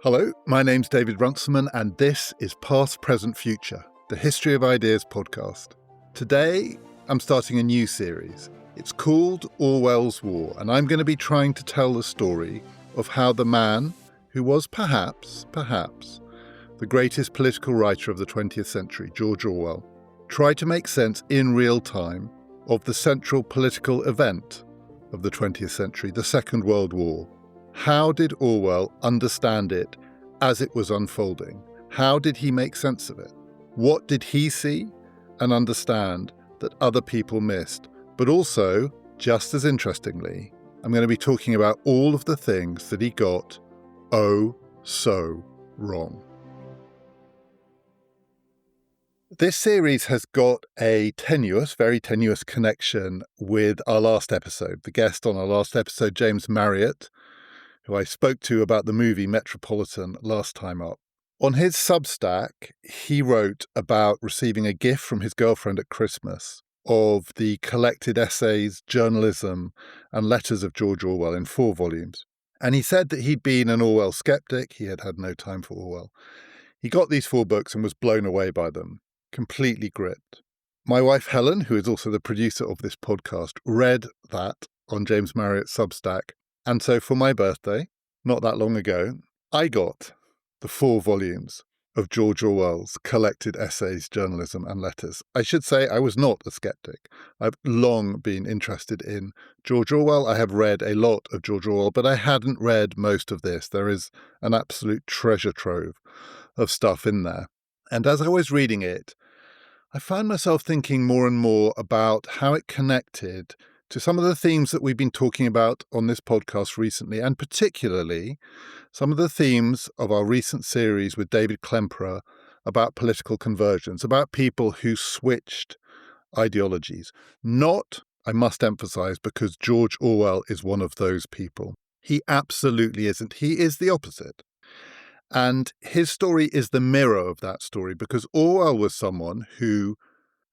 Hello, my name's David Runciman, and this is Past, Present, Future, the History of Ideas podcast. Today, I'm starting a new series. It's called Orwell's War, and I'm going to be trying to tell the story of how the man who was perhaps, the greatest political writer of the 20th century, George Orwell, tried to make sense in real time of the central political event of the 20th century, the Second World War. How did Orwell understand it as it was unfolding? How did he make sense of it? What did he see and understand that other people missed? But also, just as interestingly, I'm going to be talking about all of the things that he got oh so wrong. This series has got a very tenuous connection with our last episode. The guest on our last episode, James Marriott, who I spoke to about the movie Metropolitan last time up. On his Substack, he wrote about receiving a gift from his girlfriend at Christmas of the collected essays, journalism, and letters of George Orwell in 4 volumes. And he said that he'd been an Orwell skeptic. He had had no time for Orwell. He got these 4 books and was blown away by them, completely gripped. My wife Helen, who is also the producer of this podcast, read that on James Marriott's Substack. And so for my birthday, not that long ago, I got the 4 volumes of George Orwell's collected essays, journalism, and letters. I should say I was not a skeptic. I've long been interested in George Orwell. I have read a lot of George Orwell, but I hadn't read most of this. There is an absolute treasure trove of stuff in there. And as I was reading it, I found myself thinking more and more about how it connected to some of the themes that we've been talking about on this podcast recently, and particularly some of the themes of our recent series with David Klemperer about political conversions, about people who switched ideologies. Not, I must emphasize, because George Orwell is one of those people. He absolutely isn't. He is the opposite. And his story is the mirror of that story, because Orwell was someone who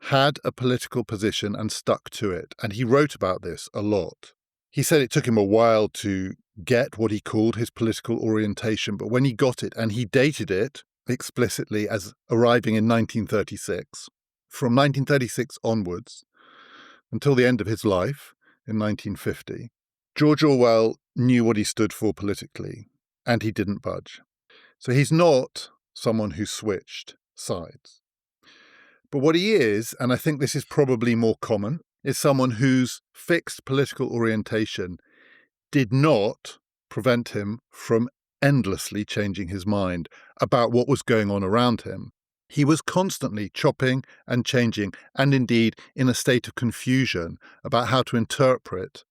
had a political position and stuck to it. And he wrote about this a lot. He said it took him a while to get what he called his political orientation, but when he got it, and he dated it explicitly as arriving in 1936, from 1936 onwards until the end of his life in 1950, George Orwell knew what he stood for politically, and he didn't budge. So he's not someone who switched sides. But what he is, and I think this is probably more common, is someone whose fixed political orientation did not prevent him from endlessly changing his mind about what was going on around him. He was constantly chopping and changing, and indeed in a state of confusion about how to interpret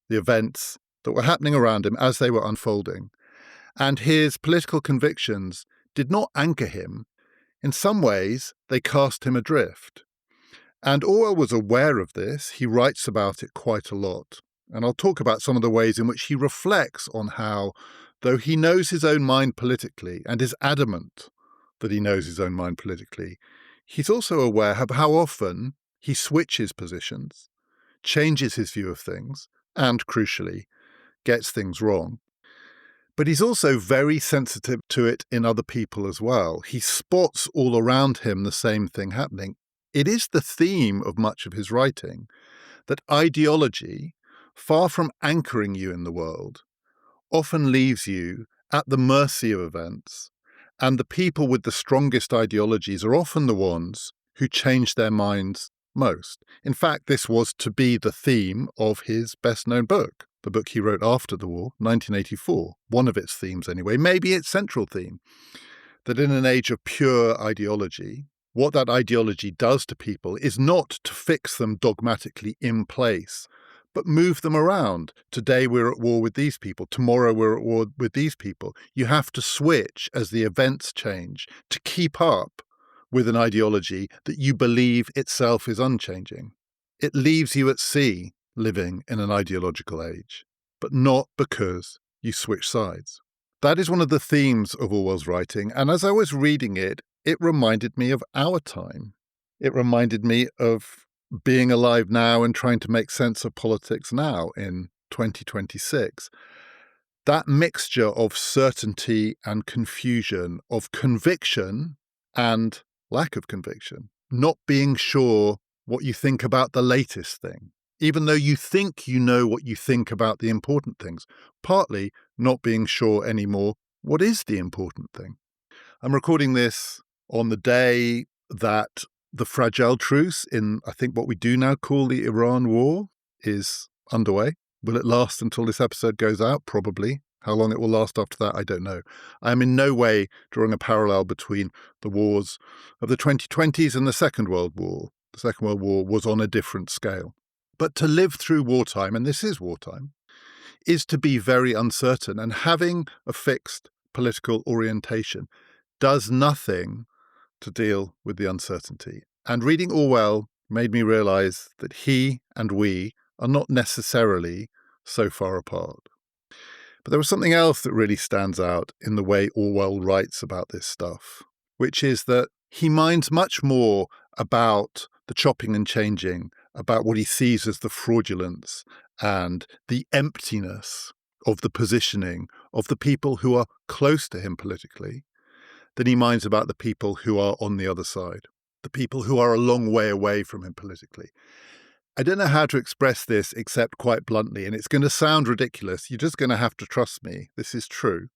the events that were happening around him as they were unfolding. And his political convictions did not anchor him. In some ways, they cast him adrift. And Orwell was aware of this. He writes about it quite a lot. And I'll talk about some of the ways in which he reflects on how, though he knows his own mind politically and is adamant that he knows his own mind politically, he's also aware of how often he switches positions, changes his view of things, and, crucially, gets things wrong. But he's also very sensitive to it in other people as well. He spots all around him the same thing happening. It is the theme of much of his writing that ideology, far from anchoring you in the world, often leaves you at the mercy of events, and the people with the strongest ideologies are often the ones who change their minds most. In fact, this was to be the theme of his best-known book, the book he wrote after the war, 1984, one of its themes anyway, maybe its central theme, that in an age of pure ideology, what that ideology does to people is not to fix them dogmatically in place, but move them around. Today we're at war with these people. Tomorrow we're at war with these people. You have to switch as the events change to keep up with an ideology that you believe itself is unchanging. It leaves you at sea living in an ideological age, but not because you switch sides. That is one of the themes of Orwell's writing, and as I was reading it, it reminded me of our time. It reminded me of being alive now and trying to make sense of politics now in 2026. That mixture of certainty and confusion, of conviction and lack of conviction, not being sure what you think about the latest thing, even though you think you know what you think about the important things, partly not being sure anymore what is the important thing. I'm recording this on the day that the fragile truce in, I think, what we do now call the Iran war is underway. Will it last until this episode goes out? Probably. How long it will last after that, I don't know. I am in no way drawing a parallel between the wars of the 2020s and the Second World War. The Second World War was on a different scale. But to live through wartime, and this is wartime, is to be very uncertain. And having a fixed political orientation does nothing to deal with the uncertainty. And reading Orwell made me realize that he and we are not necessarily so far apart. But there was something else that really stands out in the way Orwell writes about this stuff, which is that he minds much more about the chopping and changing, about what he sees as the fraudulence and the emptiness of the positioning of the people who are close to him politically, than he minds about the people who are on the other side, the people who are a long way away from him politically. I don't know how to express this except quite bluntly, and it's going to sound ridiculous. You're just going to have to trust me. This is true.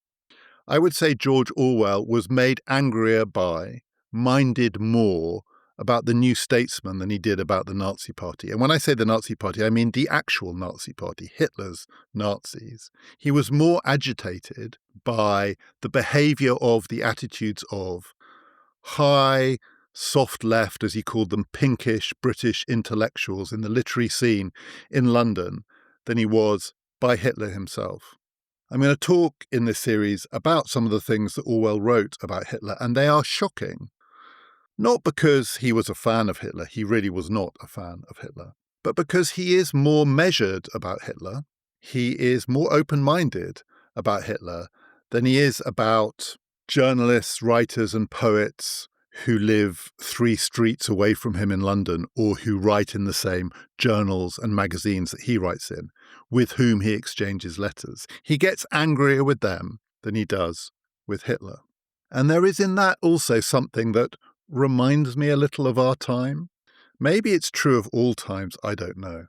I would say George Orwell was made angrier by, minded more about the New Statesman than he did about the Nazi Party. And when I say the Nazi Party, I mean the actual Nazi Party, Hitler's Nazis. He was more agitated by the behavior of, the attitudes of high, soft left, as he called them, pinkish British intellectuals in the literary scene in London than he was by Hitler himself. I'm going to talk in this series about some of the things that Orwell wrote about Hitler, and they are shocking. Not because he was a fan of Hitler, he really was not a fan of Hitler, but because he is more measured about Hitler, he is more open-minded about Hitler than he is about journalists, writers, and poets who live 3 streets away from him in London or who write in the same journals and magazines that he writes in, with whom he exchanges letters. He gets angrier with them than he does with Hitler. And there is in that also something that reminds me a little of our time. Maybe it's true of all times, I don't know.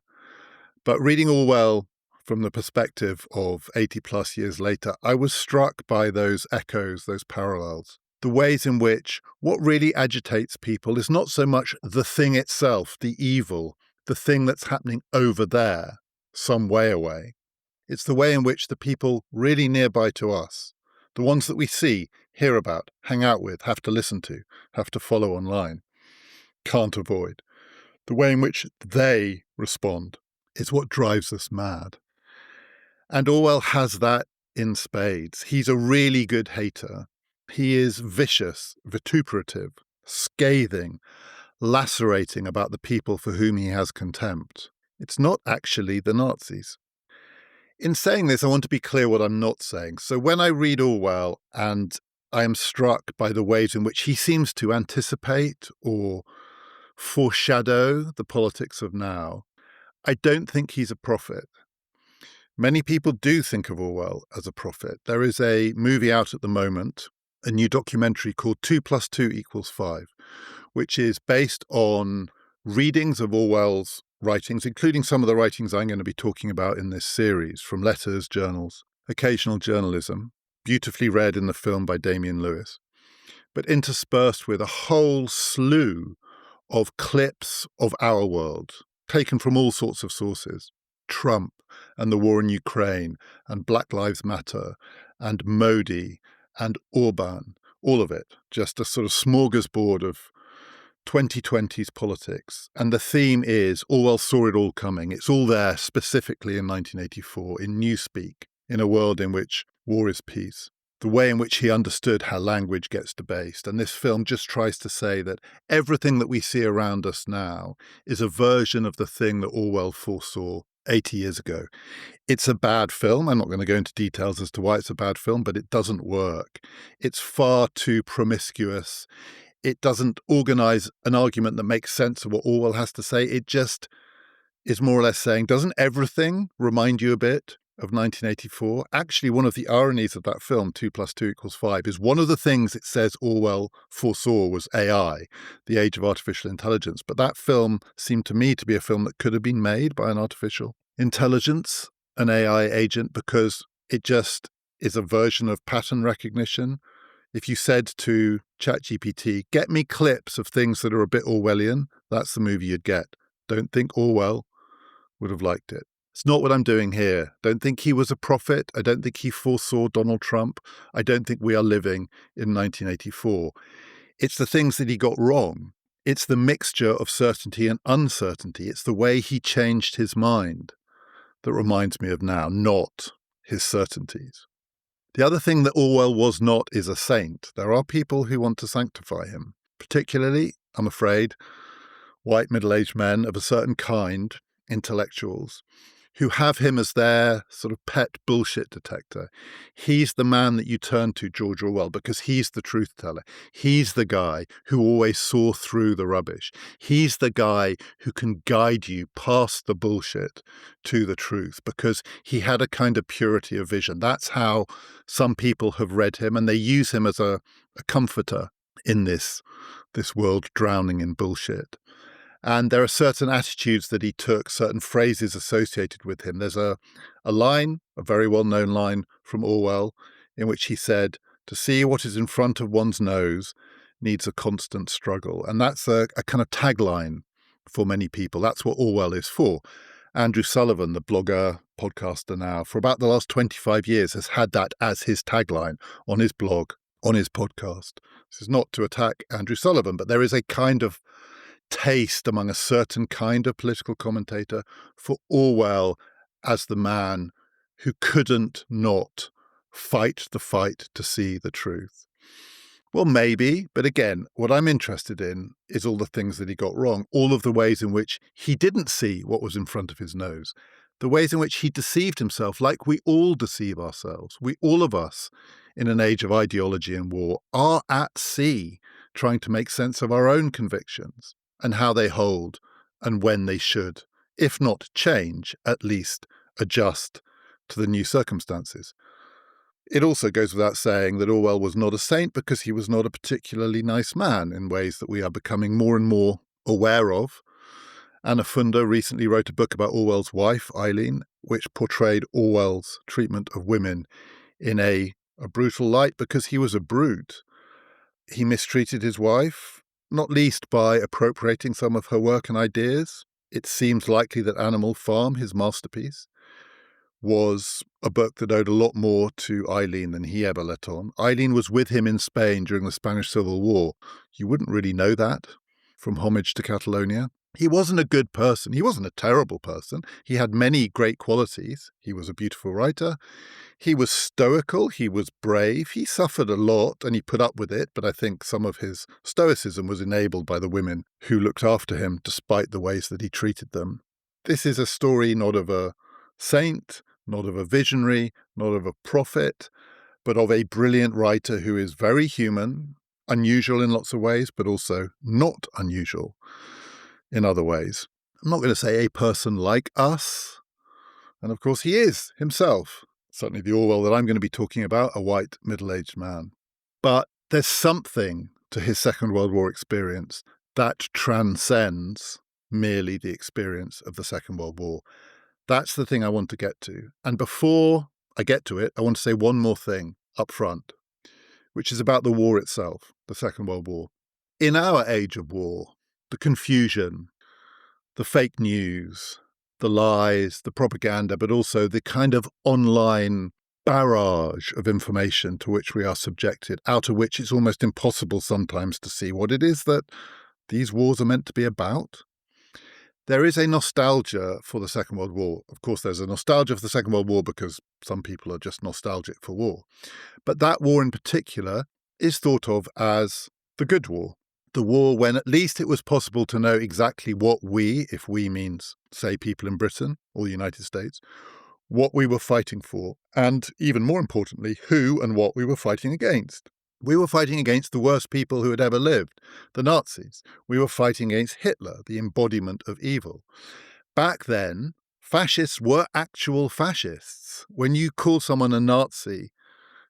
But reading Orwell from the perspective of 80 plus years later, I was struck by those echoes, those parallels. The ways in which what really agitates people is not so much the thing itself, the evil, the thing that's happening over there, some way away. It's the way in which the people really nearby to us, the ones that we see, hear about, hang out with, have to listen to, have to follow online, can't avoid. The way in which they respond is what drives us mad. And Orwell has that in spades. He's a really good hater. He is vicious, vituperative, scathing, lacerating about the people for whom he has contempt. It's not actually the Nazis. In saying this, I want to be clear what I'm not saying. So when I read Orwell and I am struck by the ways in which he seems to anticipate or foreshadow the politics of now, I don't think he's a prophet. Many people do think of Orwell as a prophet. There is a movie out at the moment, a new documentary called 2 + 2 = 5, which is based on readings of Orwell's writings, including some of the writings I'm going to be talking about in this series, from letters, journals, occasional journalism, beautifully read in the film by Damian Lewis, but interspersed with a whole slew of clips of our world, taken from all sorts of sources. Trump and the war in Ukraine and Black Lives Matter and Modi and Orban, all of it, just a sort of smorgasbord of 2020s politics. And the theme is Orwell saw it all coming. It's all there specifically in 1984 in Newspeak, in a world in which war is peace. The way in which he understood how language gets debased. And this film just tries to say that everything that we see around us now is a version of the thing that Orwell foresaw 80 years ago. It's a bad film. I'm not going to go into details as to why it's a bad film, but it doesn't work. It's far too promiscuous. It doesn't organise an argument that makes sense of what Orwell has to say. It just is more or less saying, doesn't everything remind you a bit of 1984? Actually, one of the ironies of that film, 2 + 2 = 5, is one of the things it says Orwell foresaw was AI, the age of artificial intelligence. But that film seemed to me to be a film that could have been made by an artificial intelligence, an AI agent, because it just is a version of pattern recognition. If you said to ChatGPT, get me clips of things that are a bit Orwellian, that's the movie you'd get. Don't think Orwell would have liked it. It's not what I'm doing here. Don't think he was a prophet. I don't think he foresaw Donald Trump. I don't think we are living in 1984. It's the things that he got wrong. It's the mixture of certainty and uncertainty. It's the way he changed his mind that reminds me of now, not his certainties. The other thing that Orwell was not is a saint. There are people who want to sanctify him, particularly, I'm afraid, white middle-aged men of a certain kind, intellectuals, who have him as their sort of pet bullshit detector. He's the man that you turn to, George Orwell, because he's the truth teller. He's the guy who always saw through the rubbish. He's the guy who can guide you past the bullshit to the truth, because he had a kind of purity of vision. That's how some people have read him, and they use him as a comforter in this world drowning in bullshit. And there are certain attitudes that he took, certain phrases associated with him. There's a line, a very well-known line from Orwell, in which he said, to see what is in front of one's nose needs a constant struggle. And that's a kind of tagline for many people. That's what Orwell is for. Andrew Sullivan, the blogger, podcaster now, for about the last 25 years has had that as his tagline on his blog, on his podcast. This is not to attack Andrew Sullivan, but there is a kind of taste among a certain kind of political commentator for Orwell as the man who couldn't not fight the fight to see the truth. Well, maybe, but again, what I'm interested in is all the things that he got wrong, all of the ways in which he didn't see what was in front of his nose, the ways in which he deceived himself, like we all deceive ourselves. We, all of us, in an age of ideology and war, are at sea trying to make sense of our own convictions and how they hold and when they should, if not change, at least adjust to the new circumstances. It also goes without saying that Orwell was not a saint because he was not a particularly nice man in ways that we are becoming more and more aware of. Anna Funder recently wrote a book about Orwell's wife, Eileen, which portrayed Orwell's treatment of women in a brutal light because he was a brute. He mistreated his wife, not least by appropriating some of her work and ideas. It seems likely that Animal Farm, his masterpiece, was a book that owed a lot more to Eileen than he ever let on. Eileen was with him in Spain during the Spanish Civil War. You wouldn't really know that from Homage to Catalonia. He wasn't a good person. He wasn't a terrible person. He had many great qualities. He was a beautiful writer. He was stoical. He was brave. He suffered a lot and he put up with it. But I think some of his stoicism was enabled by the women who looked after him despite the ways that he treated them. This is a story not of a saint, not of a visionary, not of a prophet, but of a brilliant writer who is very human, unusual in lots of ways, but also not unusual in other ways. I'm not going to say a person like us. And of course he is himself, certainly the Orwell that I'm going to be talking about, a white middle-aged man. But there's something to his Second World War experience that transcends merely the experience of the Second World War. That's the thing I want to get to. And before I get to it, I want to say one more thing up front, which is about the war itself, the Second World War. In our age of war, the confusion, the fake news, the lies, the propaganda, but also the kind of online barrage of information to which we are subjected, out of which it's almost impossible sometimes to see what it is that these wars are meant to be about. There is a nostalgia for the Second World War. Of course, there's a nostalgia for the Second World War because some people are just nostalgic for war. But that war in particular is thought of as the good war. The war when at least it was possible to know exactly what we, if we means, say, people in Britain or the United States, what we were fighting for, and even more importantly, who and what we were fighting against. We were fighting against the worst people who had ever lived, the Nazis. We were fighting against Hitler, the embodiment of evil. Back then, fascists were actual fascists. When you call someone a Nazi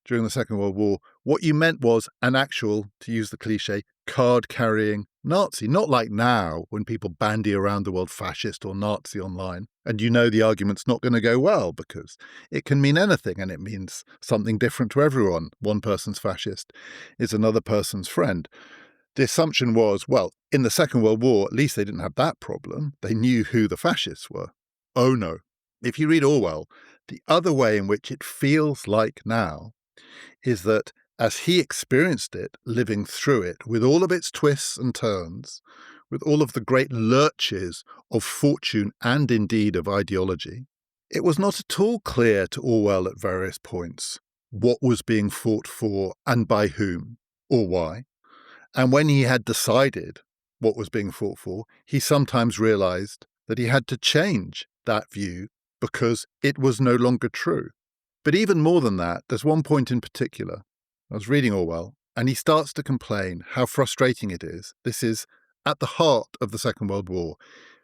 during the Second World War, what you meant was an actual, to use the cliche, card-carrying Nazi. Not like now, when people bandy around the word fascist or Nazi online, and you know the argument's not going to go well because it can mean anything and it means something different to everyone. One person's fascist is another person's friend. The assumption was, well, in the Second World War, at least they didn't have that problem. They knew who the fascists were. Oh no. If you read Orwell, the other way in which it feels like now is that as he experienced it, living through it, with all of its twists and turns, with all of the great lurches of fortune and indeed of ideology, it was not at all clear to Orwell at various points what was being fought for and by whom or why. And when he had decided what was being fought for, he sometimes realized that he had to change that view because it was no longer true. But even more than that, there's one point in particular. I was reading Orwell, and he starts to complain how frustrating it is. This is at the heart of the Second World War,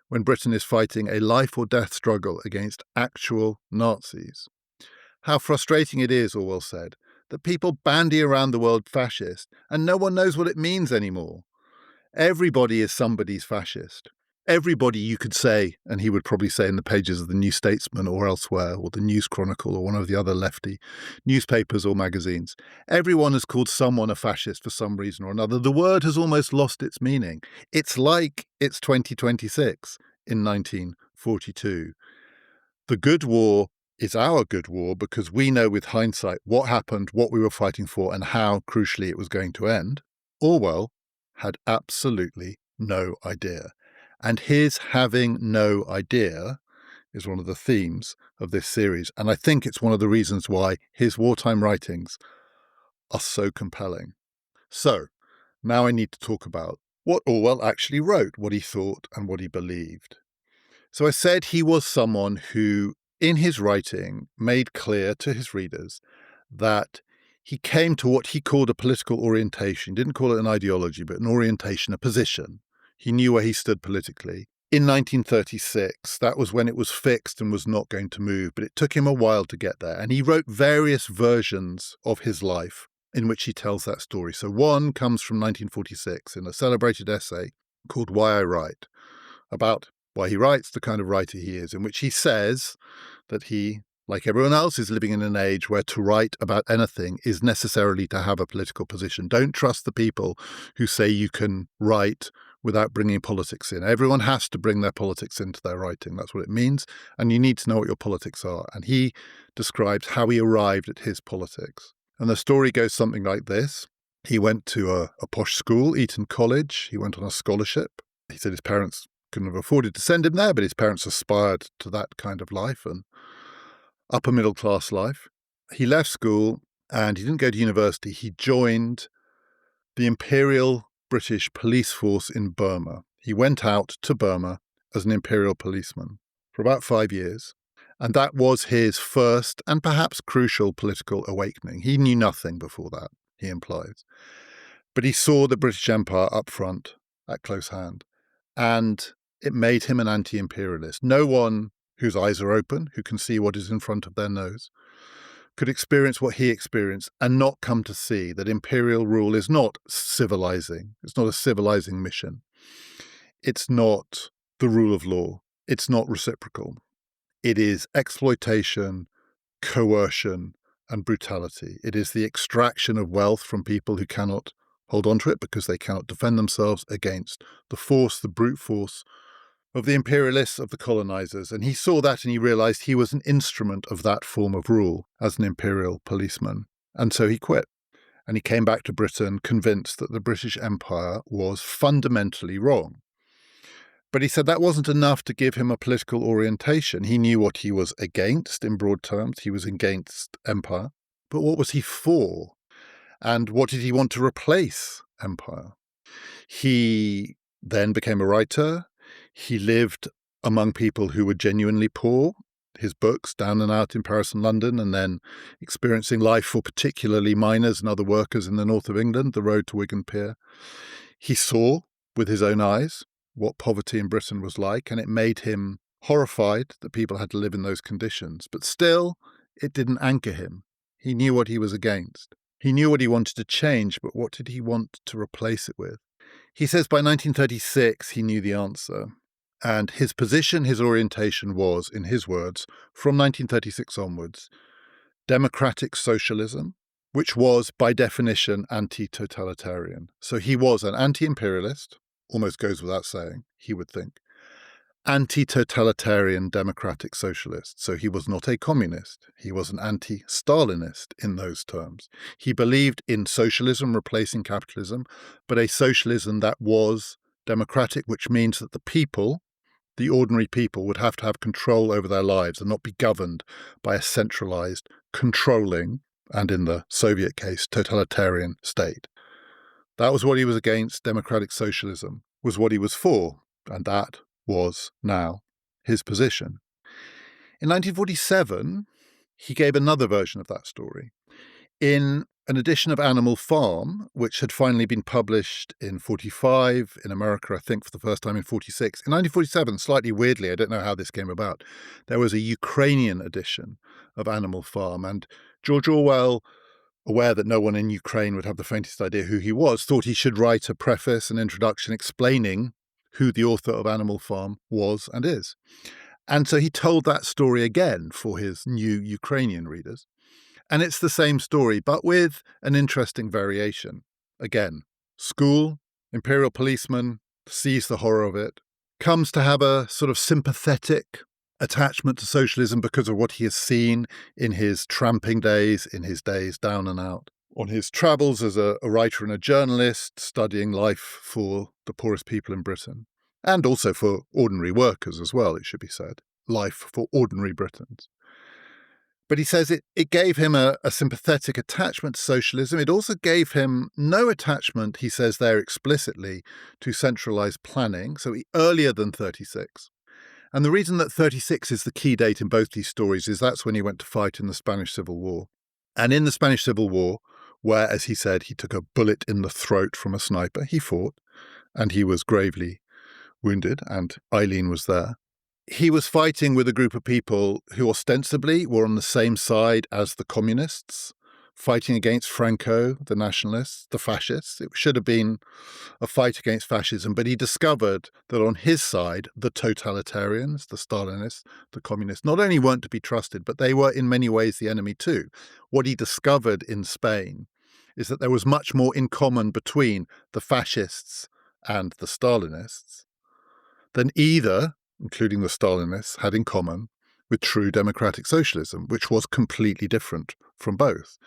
when Britain is fighting a life or death struggle against actual Nazis. How frustrating it is, Orwell said, that people bandy around the word fascist, and no one knows what it means anymore. Everybody is somebody's fascist. Everybody, you could say, and he would probably say in the pages of the New Statesman or elsewhere, or the News Chronicle or one of the other lefty newspapers or magazines, everyone has called someone a fascist for some reason or another. The word has almost lost its meaning. It's like it's 2026 in 1942. The good war is our good war because we know with hindsight what happened, what we were fighting for, and how, crucially, it was going to end. Orwell had absolutely no idea. And his having no idea is one of the themes of this series. And I think it's one of the reasons why his wartime writings are so compelling. So now I need to talk about what Orwell actually wrote, what he thought and what he believed. So I said he was someone who, in his writing, made clear to his readers that he came to what he called a political orientation. He didn't call it an ideology, but an orientation, a position. He knew where he stood politically. In 1936, that was when it was fixed and was not going to move, but it took him a while to get there. And he wrote various versions of his life in which he tells that story. So one comes from 1946 in a celebrated essay called Why I Write, about why he writes, the kind of writer he is, in which he says that he, like everyone else, is living in an age where to write about anything is necessarily to have a political position. Don't trust the people who say you can write without bringing politics in. Everyone has to bring their politics into their writing. That's what it means. And you need to know what your politics are. And he describes how he arrived at his politics. And the story goes something like this. He went to a posh school, Eton College. He went on a scholarship. He said his parents couldn't have afforded to send him there, but his parents aspired to that kind of life and upper middle class life. He left school and he didn't go to university. He joined the Imperial British Police Force in Burma. He went out to Burma as an imperial policeman for about 5 years. And that was his first and perhaps crucial political awakening. He knew nothing before that, he implies. But he saw the British Empire up front at close hand. And it made him an anti-imperialist. No one whose eyes are open, who can see what is in front of their nose, could experience what he experienced and not come to see that imperial rule is not civilizing. It's not a civilizing mission. It's not the rule of law. It's not reciprocal. It is exploitation, coercion, and brutality. It is the extraction of wealth from people who cannot hold on to it because they cannot defend themselves against the force, the brute force of the imperialists, of the colonizers. And he saw that and he realized he was an instrument of that form of rule as an imperial policeman. And so he quit. And he came back to Britain convinced that the British Empire was fundamentally wrong. But he said that wasn't enough to give him a political orientation. He knew what he was against in broad terms. He was against empire. But what was he for? And what did he want to replace empire? He then became a writer. He lived among people who were genuinely poor. his books, Down and Out in Paris and London, and then experiencing life for particularly miners and other workers in the north of England, the road to Wigan Pier. He saw with his own eyes what poverty in Britain was like, and it made him horrified that people had to live in those conditions. But still, it didn't anchor him. He knew what he was against. He knew what he wanted to change, but what did he want to replace it with? He says by 1936 he knew the answer. And his position, his orientation was, in his words, from 1936 onwards, democratic socialism, which was, by definition, anti-totalitarian. So he was an anti-imperialist, almost goes without saying, he would think, anti-totalitarian democratic socialist. So he was not a communist. He was an anti-Stalinist in those terms. He believed in socialism replacing capitalism, but a socialism that was democratic, which means that the people, the ordinary people, would have to have control over their lives and not be governed by a centralized, controlling, and in the Soviet case, totalitarian state. That was what he was against. Democratic socialism was what he was for, and that was now his position. In 1947, he gave another version of that story. In an edition of Animal Farm, which had finally been published in 45, in America, I think, for the first time in 46. In 1947, slightly weirdly, I don't know how this came about, there was a Ukrainian edition of Animal Farm, and George Orwell, aware that no one in Ukraine would have the faintest idea who he was, thought he should write a preface, an introduction explaining who the author of Animal Farm was and is. And so he told that story again for his new Ukrainian readers. And it's the same story, but with an interesting variation. Again, school, imperial policeman, sees the horror of it, comes to have a sort of sympathetic attachment to socialism because of what he has seen in his tramping days, in his days down and out, on his travels as a writer and a journalist, studying life for the poorest people in Britain, and also for ordinary workers as well, it should be said, life for ordinary Britons. But he says it gave him a sympathetic attachment to socialism. It also gave him no attachment, he says there explicitly, to centralised planning, so earlier than 36. And the reason that 36 is the key date in both these stories is that's when he went to fight in the Spanish Civil War. And in the Spanish Civil War, where, as he said, he took a bullet in the throat from a sniper, he fought, and he was gravely wounded, and Eileen was there. He was fighting with a group of people who ostensibly were on the same side as the communists, fighting against Franco, the nationalists, the fascists. It should have been a fight against fascism, but he discovered that on his side, the totalitarians, the Stalinists, the communists, not only weren't to be trusted, but they were in many ways the enemy too. What he discovered in Spain is that there was much more in common between the fascists and the Stalinists than either, including the Stalinists, had in common with true democratic socialism, which was completely different from both.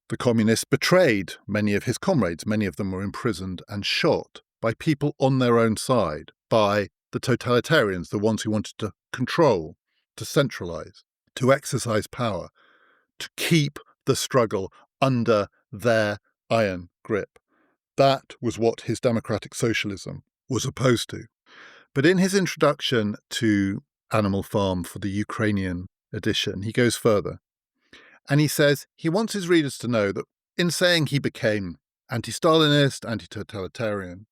The communists betrayed many of his comrades. Many of them were imprisoned and shot by people on their own side, by the totalitarians, the ones who wanted to control, to centralize, to exercise power, to keep the struggle under their iron grip. That was what his democratic socialism was opposed to. But in his introduction to Animal Farm for the Ukrainian edition, he goes further. And he says he wants his readers to know that in saying he became anti-Stalinist, anti-totalitarian,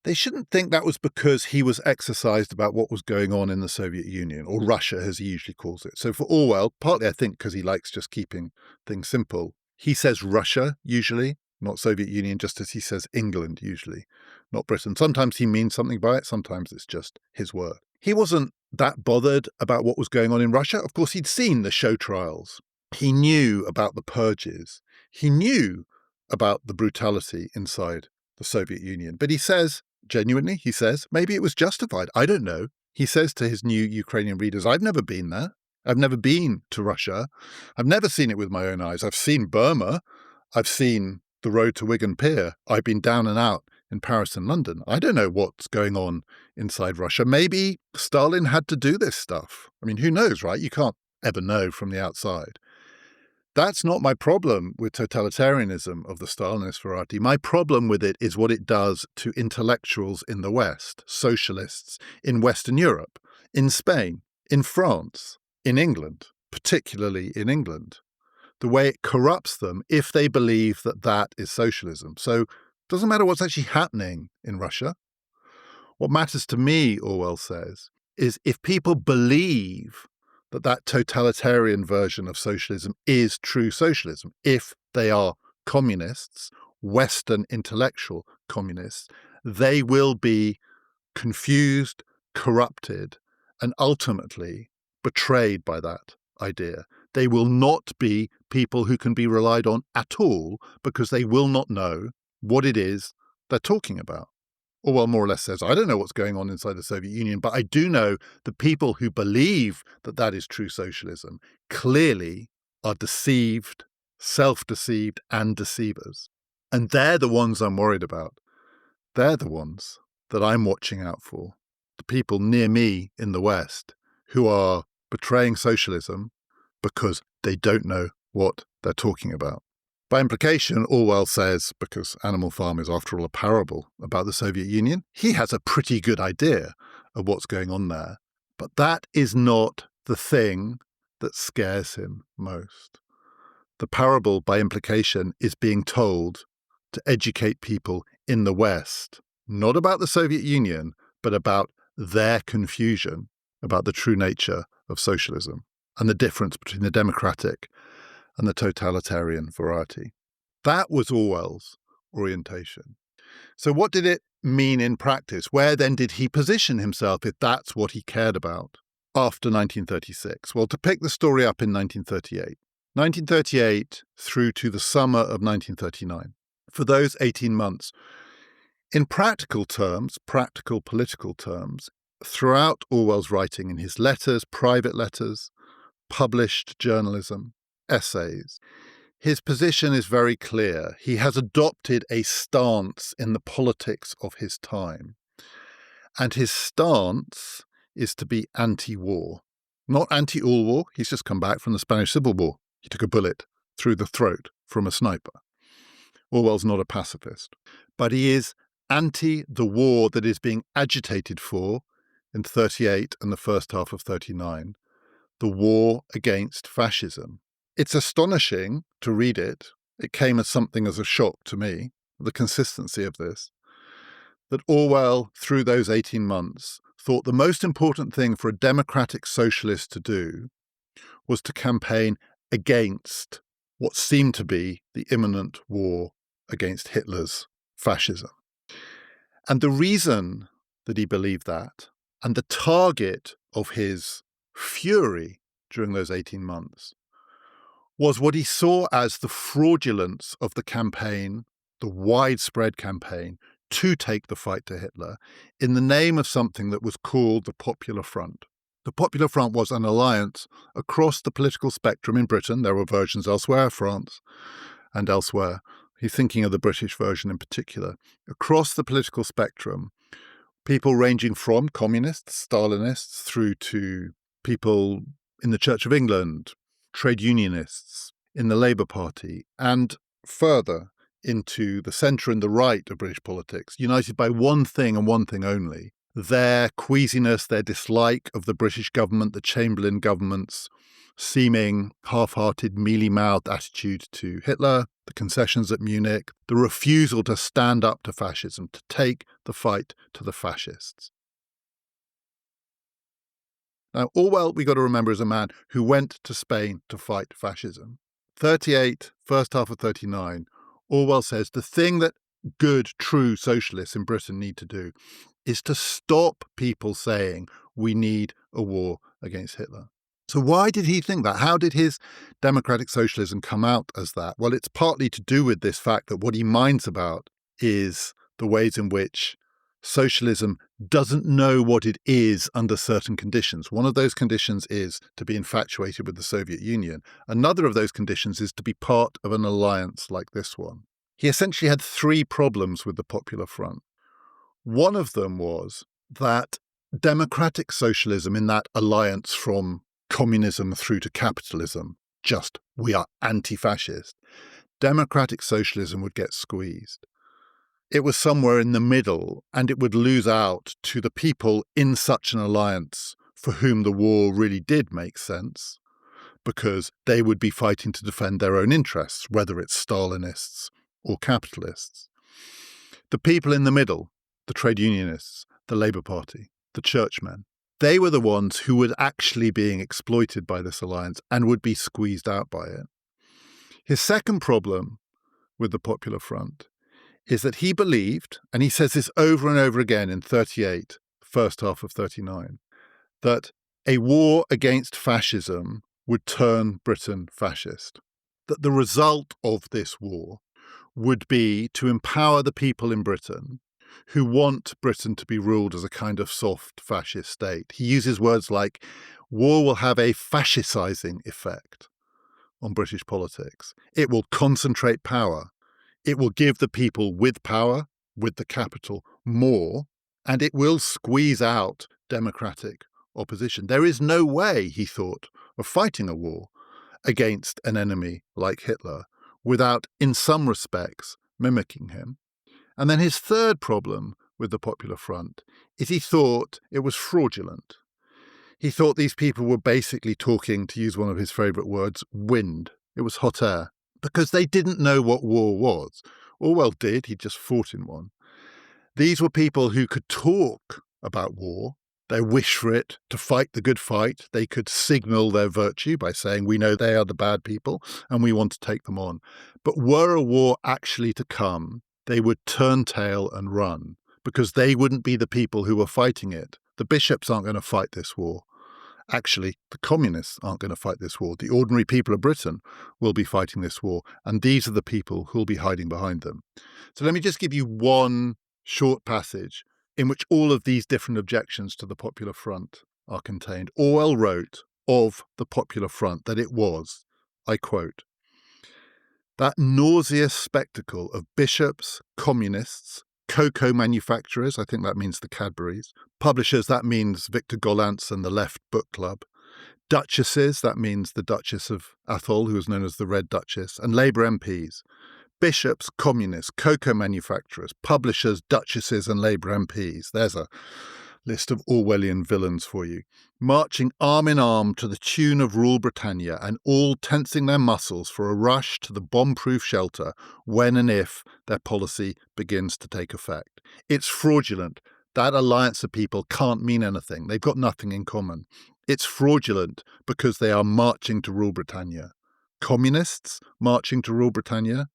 they shouldn't think that was because he was exercised about what was going on in the Soviet Union, or Russia as he usually calls it. So for Orwell, partly I think because he likes just keeping things simple, he says Russia usually, not Soviet Union, just as he says England usually, not Britain. Sometimes he means something by it, sometimes it's just his word. He wasn't that bothered about what was going on in Russia. Of course, he'd seen the show trials. He knew about the purges. He knew about the brutality inside the Soviet Union. But he says, genuinely, he says, maybe it was justified. I don't know. He says to his new Ukrainian readers, I've never been there. I've never been to Russia. I've never seen it with my own eyes. I've seen Burma. I've seen the road to Wigan Pier. I've been down and out in Paris and London. I don't know what's going on inside Russia. Maybe Stalin had to do this stuff. I mean, who knows, right? You can't ever know from the outside. That's not my problem with totalitarianism of the Stalinist variety. My problem with it is what it does to intellectuals in the West, socialists in Western Europe, in Spain, In France, in England, particularly in England, the way it corrupts them if they believe that that is socialism. So it doesn't matter what's actually happening in Russia. What matters to me, Orwell says, is if people believe that that totalitarian version of socialism is true socialism, if they are communists, Western intellectual communists, they will be confused, corrupted, and ultimately betrayed by that idea. They will not be people who can be relied on at all because they will not know what it is they're talking about. Orwell more or less says, I don't know what's going on inside the Soviet Union, but I do know the people who believe that that is true socialism clearly are deceived, self-deceived, and deceivers. And they're the ones I'm worried about. They're the ones that I'm watching out for. The people near me in the West who are betraying socialism because they don't know what they're talking about. By implication, Orwell says, because Animal Farm is after all a parable about the Soviet Union, he has a pretty good idea of what's going on there. But that is not the thing that scares him most. The parable, by implication, is being told to educate people in the West, not about the Soviet Union, but about their confusion about the true nature of socialism and the difference between the democratic and the totalitarian variety. That was Orwell's orientation. So what did it mean in practice? Where then did he position himself if that's what he cared about after 1936? Well, to pick the story up in 1938 through to the summer of 1939, for those 18 months, in practical terms, practical political terms, throughout Orwell's writing, in his letters, private letters, published journalism, essays, his position is very clear. He has adopted a stance in the politics of his time. And his stance is to be anti-war. Not anti-all war. He's just come back from the Spanish Civil War. He took a bullet through the throat from a sniper. Orwell's not a pacifist. But he is anti the war that is being agitated for in 38 and the first half of 39, the war against fascism. It's astonishing to read it. It came as something as a shock to me, the consistency of this, that Orwell, through those 18 months, thought the most important thing for a democratic socialist to do was to campaign against what seemed to be the imminent war against Hitler's fascism. And the reason that he believed that, and the target of his fury during those 18 months, was what he saw as the fraudulence of the campaign, the widespread campaign to take the fight to Hitler in the name of something that was called the Popular Front. The Popular Front was an alliance across the political spectrum in Britain. There were versions elsewhere, France and elsewhere. He's thinking of the British version in particular. Across the political spectrum, people ranging from communists, Stalinists, through to people in the Church of England, trade unionists, in the Labour Party, and further into the centre and the right of British politics, united by one thing and one thing only: their queasiness, their dislike of the British government, the Chamberlain government's seeming half-hearted, mealy-mouthed attitude to Hitler, the concessions at Munich, the refusal to stand up to fascism, to take the fight to the fascists. Now, Orwell, we got to remember, is a man who went to Spain to fight fascism. 38, first half of 39, Orwell says the thing that good, true socialists in Britain need to do is to stop people saying we need a war against Hitler. So why did he think that? How did his democratic socialism come out as that? Well, it's partly to do with this fact that what he minds about is the ways in which socialism doesn't know what it is under certain conditions. One of those conditions is to be infatuated with the Soviet Union. Another of those conditions is to be part of an alliance like this one. He essentially had three problems with the Popular Front. One of them was that democratic socialism in that alliance from communism through to capitalism, just we are anti-fascist, democratic socialism would get squeezed. It was somewhere in the middle, and it would lose out to the people in such an alliance for whom the war really did make sense, because they would be fighting to defend their own interests, whether it's Stalinists or capitalists. The people in the middle, the trade unionists, the Labour Party, the churchmen, they were the ones who were actually being exploited by this alliance and would be squeezed out by it. His second problem with the Popular Front is that he believed, and he says this over and over again in 38, first half of 39, that a war against fascism would turn Britain fascist. That the result of this war would be to empower the people in Britain who want Britain to be ruled as a kind of soft fascist state. He uses words like, war will have a fascisizing effect on British politics. It will concentrate power. It will give the people with power, with the capital, more, and it will squeeze out democratic opposition. There is no way, he thought, of fighting a war against an enemy like Hitler without, in some respects, mimicking him. And then his third problem with the Popular Front is he thought it was fraudulent. He thought these people were basically talking, to use one of his favourite words, wind. It was hot air, because they didn't know what war was. Orwell did, he just fought in one. These were people who could talk about war, their wish for it, to fight the good fight. They could signal their virtue by saying, we know they are the bad people and we want to take them on. But were a war actually to come, they would turn tail and run, because they wouldn't be the people who were fighting it. The bishops aren't going to fight this war. Actually, the communists aren't going to fight this war. The ordinary people of Britain will be fighting this war, and these are the people who'll be hiding behind them. So let me just give you one short passage in which all of these different objections to the Popular Front are contained. Orwell wrote of the Popular Front that it was, I quote, that nauseous spectacle of bishops, communists, cocoa manufacturers, I think that means the Cadburys, publishers, that means Victor Gollancz and the Left Book Club, duchesses, that means the Duchess of Atholl, who was known as the Red Duchess, and Labour MPs. Bishops, communists, cocoa manufacturers, publishers, duchesses and Labour MPs. There's a list of Orwellian villains for you. Marching arm in arm to the tune of Rule Britannia and all tensing their muscles for a rush to the bomb-proof shelter when and if their policy begins to take effect. It's fraudulent. That alliance of people can't mean anything. They've got nothing in common. It's fraudulent because they are marching to rule Britannia. Communists marching to rule Britannia.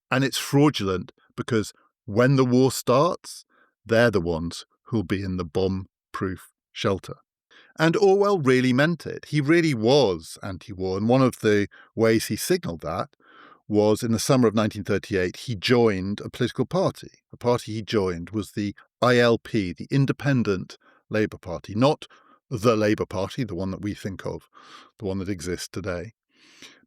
And it's fraudulent because when the war starts, they're the ones who'll be in the bomb-proof shelter. And Orwell really meant it. He really was anti-war. And one of the ways he signalled that was in the summer of 1938, he joined a political party. The party he joined was the ILP, the Independent Labour Party, not the Labour Party, the one that we think of, the one that exists today,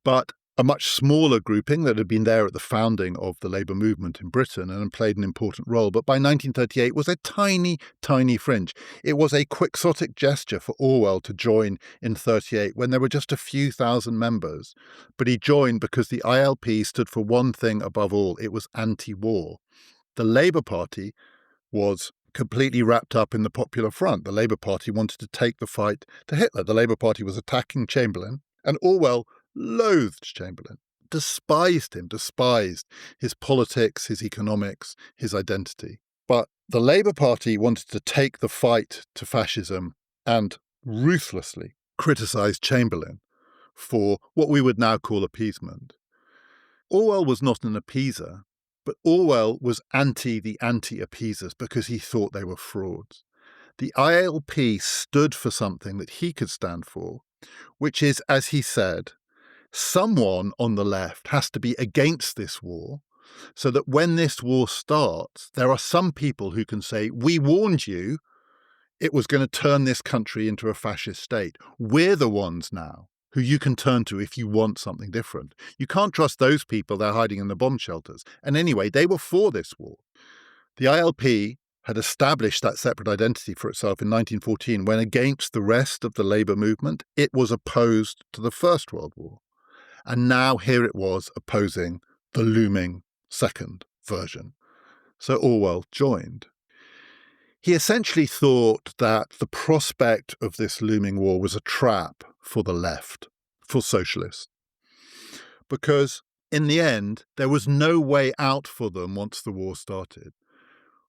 but a much smaller grouping that had been there at the founding of the labour movement in Britain and played an important role, but by 1938 was a tiny, tiny fringe. It was a quixotic gesture for Orwell to join in 38 when there were just a few thousand members, but he joined because the ILP stood for one thing above all. It was anti-war. The Labour Party was completely wrapped up in the Popular Front. The Labour Party wanted to take the fight to Hitler. The Labour Party was attacking Chamberlain, and Orwell loathed Chamberlain, despised him, despised his politics, his economics, his identity. But the Labour Party wanted to take the fight to fascism and ruthlessly criticised Chamberlain for what we would now call appeasement. Orwell was not an appeaser, but Orwell was anti the anti-appeasers because he thought they were frauds. The ILP stood for something that he could stand for, which is, as he said, someone on the left has to be against this war so that when this war starts, there are some people who can say, we warned you it was going to turn this country into a fascist state. We're the ones now who you can turn to if you want something different. You can't trust those people. They're hiding in the bomb shelters. And anyway, they were for this war. The ILP had established that separate identity for itself in 1914 when, against the rest of the labour movement, it was opposed to the First World War. And now here it was opposing the looming second version. So Orwell joined. He essentially thought that the prospect of this looming war was a trap for the left, for socialists, because in the end, there was no way out for them once the war started.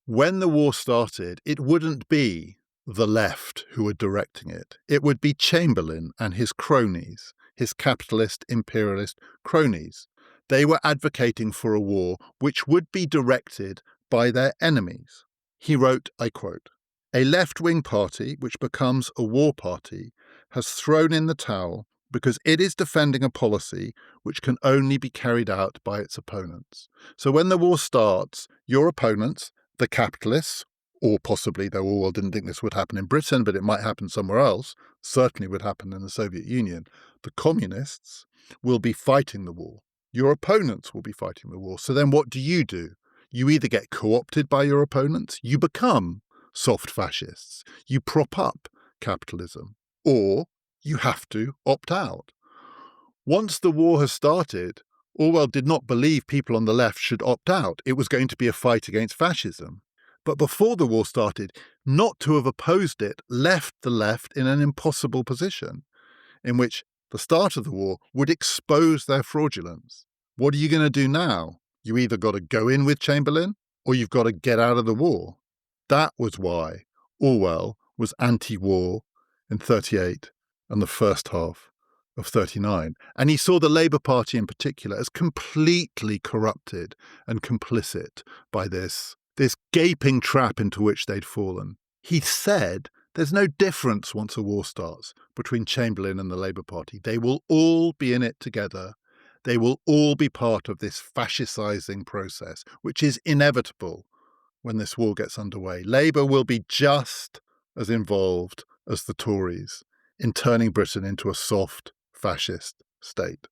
When the war started, it wouldn't be the left who were directing it. It would be Chamberlain and his cronies, his capitalist, imperialist cronies. They were advocating for a war which would be directed by their enemies. He wrote, I quote, "A left-wing party which becomes a war party has thrown in the towel because it is defending a policy which can only be carried out by its opponents. So when the war starts, your opponents, the capitalists, or possibly, though Orwell didn't think this would happen in Britain, but it might happen somewhere else, certainly would happen in the Soviet Union, the communists will be fighting the war. Your opponents will be fighting the war. So then what do? You either get co-opted by your opponents, you become soft fascists, you prop up capitalism, or you have to opt out. Once the war has started, Orwell did not believe people on the left should opt out. It was going to be a fight against fascism. But before the war started, not to have opposed it left the left in an impossible position in which the start of the war would expose their fraudulence. What are you going to do now? You either got to go in with Chamberlain or you've got to get out of the war. That was why Orwell was anti-war in 1938 and the first half of 1939. And he saw the Labour Party in particular as completely corrupted and complicit by this gaping trap into which they'd fallen. He said there's no difference once a war starts between Chamberlain and the Labour Party. They will all be in it together. They will all be part of this fascisizing process, which is inevitable when this war gets underway. Labour will be just as involved as the Tories in turning Britain into a soft fascist state.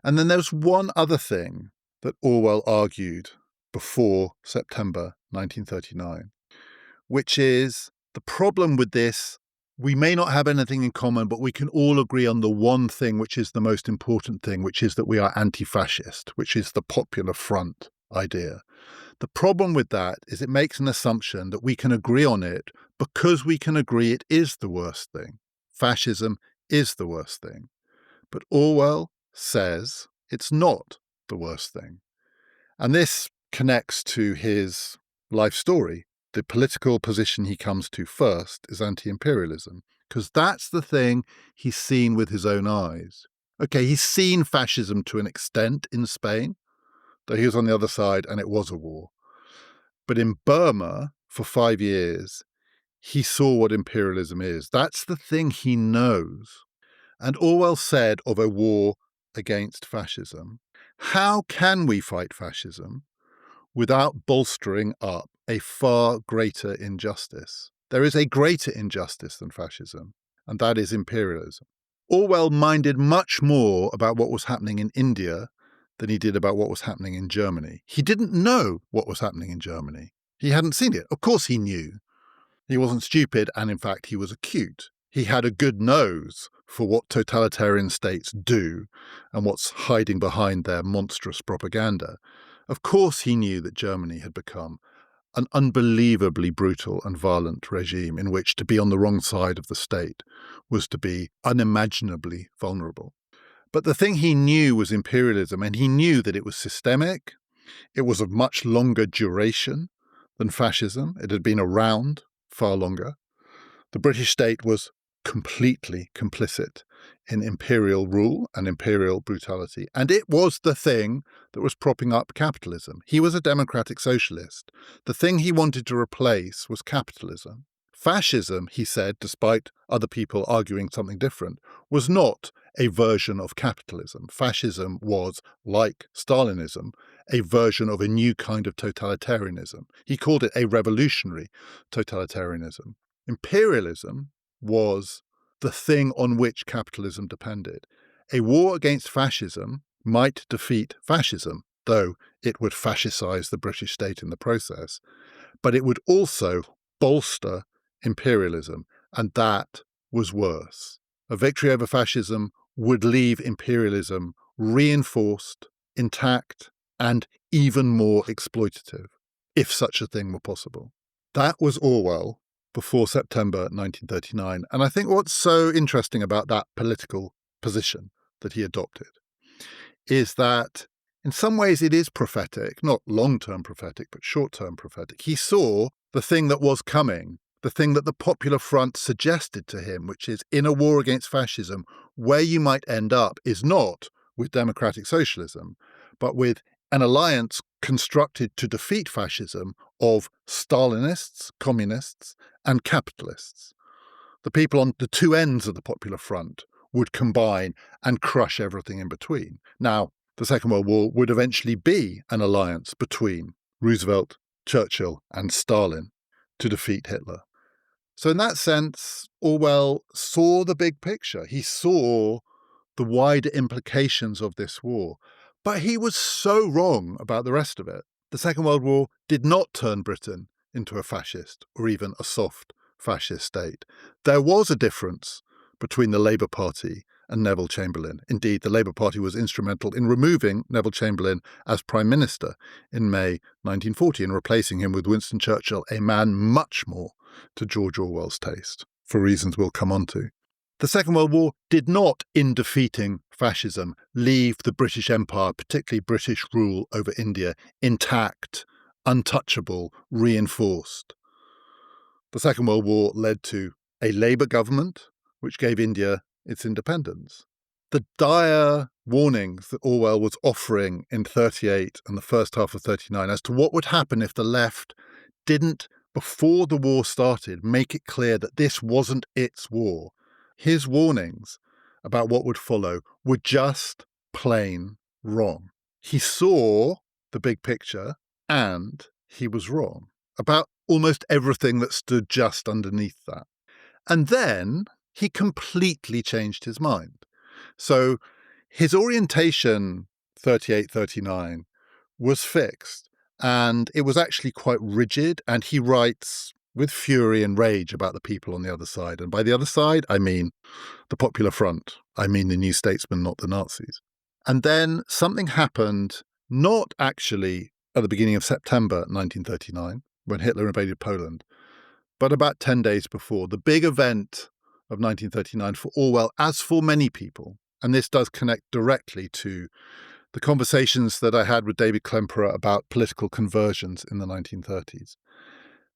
And then there's one other thing that Orwell argued before September 1939, which is the problem with this. We may not have anything in common, but we can all agree on the one thing, which is the most important thing, which is that we are anti-fascist, which is the popular front idea. The problem with that is it makes an assumption that we can agree on it because we can agree it is the worst thing. Fascism is the worst thing. But Orwell says it's not the worst thing. And this connects to his life story. The political position he comes to first is anti-imperialism, because that's the thing he's seen with his own eyes. Okay, he's seen fascism to an extent in Spain, though he was on the other side and it was a war. But in Burma, for 5 years, he saw what imperialism is. That's the thing he knows. And Orwell said of a war against fascism, how can we fight fascism without bolstering up a far greater injustice? There is a greater injustice than fascism, and that is imperialism. Orwell minded much more about what was happening in India than he did about what was happening in Germany. He didn't know what was happening in Germany. He hadn't seen it. Of course he knew. He wasn't stupid, and in fact he was acute. He had a good nose for what totalitarian states do and what's hiding behind their monstrous propaganda. Of course he knew that Germany had become an unbelievably brutal and violent regime in which to be on the wrong side of the state was to be unimaginably vulnerable. But the thing he knew was imperialism, and he knew that it was systemic, it was of much longer duration than fascism, it had been around far longer. The British state was completely complicit in imperial rule and imperial brutality, and it was the thing that was propping up capitalism. He was a democratic socialist. The thing he wanted to replace was capitalism. Fascism, he said, despite other people arguing something different, was not a version of capitalism. Fascism was, like Stalinism, a version of a new kind of totalitarianism. He called it a revolutionary totalitarianism. Imperialism was the thing on which capitalism depended. A war against fascism might defeat fascism, though it would fascisize the British state in the process, but it would also bolster imperialism, and that was worse. A victory over fascism would leave imperialism reinforced, intact, and even more exploitative, if such a thing were possible. That was Orwell before September 1939. And I think what's so interesting about that political position that he adopted is that in some ways it is prophetic, not long-term prophetic, but short-term prophetic. He saw the thing that was coming, the thing that the Popular Front suggested to him, which is in a war against fascism, where you might end up is not with democratic socialism, but with an alliance constructed to defeat fascism of Stalinists, communists, and capitalists. The people on the two ends of the Popular Front would combine and crush everything in between. Now, the Second World War would eventually be an alliance between Roosevelt, Churchill, and Stalin to defeat Hitler. So in that sense, Orwell saw the big picture. He saw the wider implications of this war. But he was so wrong about the rest of it. The Second World War did not turn Britain into a fascist or even a soft fascist state. There was a difference between the Labour Party and Neville Chamberlain. Indeed, the Labour Party was instrumental in removing Neville Chamberlain as Prime Minister in May 1940 and replacing him with Winston Churchill, a man much more to George Orwell's taste, for reasons we'll come on to. The Second World War did not, in defeating fascism, leave the British Empire, particularly British rule over India, intact, untouchable, reinforced. The Second World War led to a Labour government, which gave India its independence. The dire warnings that Orwell was offering in 1938 and the first half of 1939 as to what would happen if the left didn't, before the war started, make it clear that this wasn't its war. His warnings about what would follow were just plain wrong. He saw the big picture and he was wrong about almost everything that stood just underneath that. And then he completely changed his mind. So his orientation, 1938-1939, was fixed, and it was actually quite rigid, and he writes with fury and rage about the people on the other side. And by the other side, I mean the Popular Front. I mean the New Statesmen, not the Nazis. And then something happened, not actually at the beginning of September 1939, when Hitler invaded Poland, but about 10 days before, the big event of 1939 for Orwell, as for many people, and this does connect directly to the conversations that I had with David Klemperer about political conversions in the 1930s.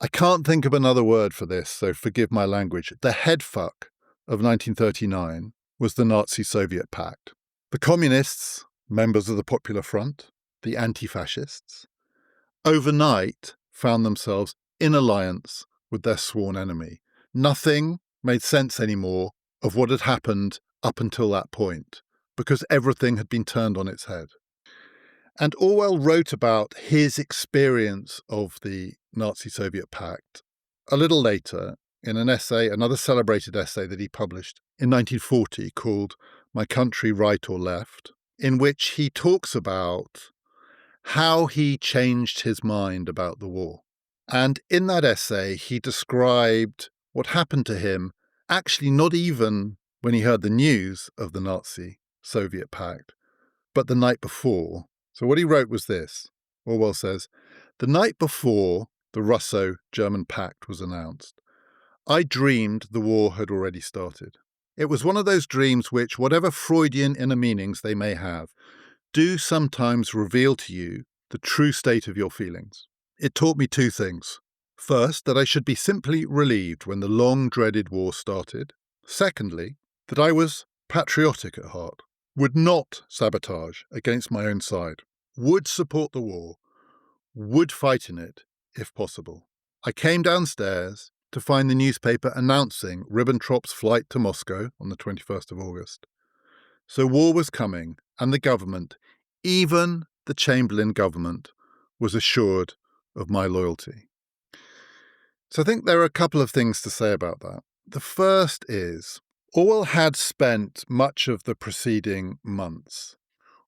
I can't think of another word for this, so forgive my language. The headfuck of 1939 was the Nazi-Soviet pact. The communists, members of the Popular Front, the anti-fascists, overnight found themselves in alliance with their sworn enemy. Nothing made sense anymore of what had happened up until that point, because everything had been turned on its head. And Orwell wrote about his experience of the Nazi-Soviet pact a little later in an essay, another celebrated essay that he published in 1940 called My Country, Right or Left, in which he talks about how he changed his mind about the war. And in that essay, he described what happened to him, actually not even when he heard the news of the Nazi-Soviet pact, but the night before. So what he wrote was this. Orwell says, "The night before the Russo-German pact was announced, I dreamed the war had already started. It was one of those dreams which, whatever Freudian inner meanings they may have, do sometimes reveal to you the true state of your feelings. It taught me two things. First, that I should be simply relieved when the long-dreaded war started. Secondly, that I was patriotic at heart, would not sabotage against my own side, would support the war, would fight in it, if possible. I came downstairs to find the newspaper announcing Ribbentrop's flight to Moscow on the 21st of August. So war was coming, and the government, even the Chamberlain government, was assured of my loyalty." So I think there are a couple of things to say about that. The first is, Orwell had spent much of the preceding months